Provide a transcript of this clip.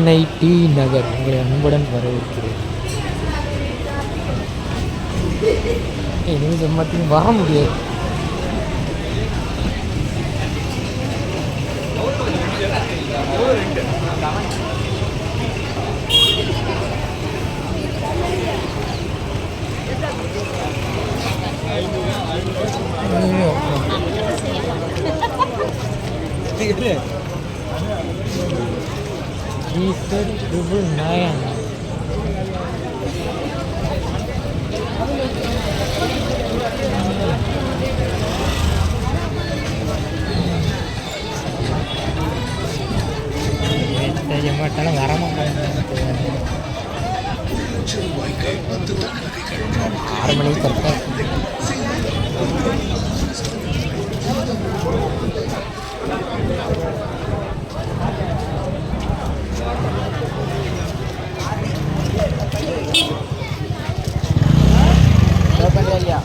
Chennai D நகர் உங்களை அன்புடன் வரவேற்கிறேன். நீங்கள் மட்டும் வர முடியாது. Nine. ஜமாட்டெல்லாம் வரமாட்டாங்க. 6 மணிக்கு கரெக்டாக. இல்லையா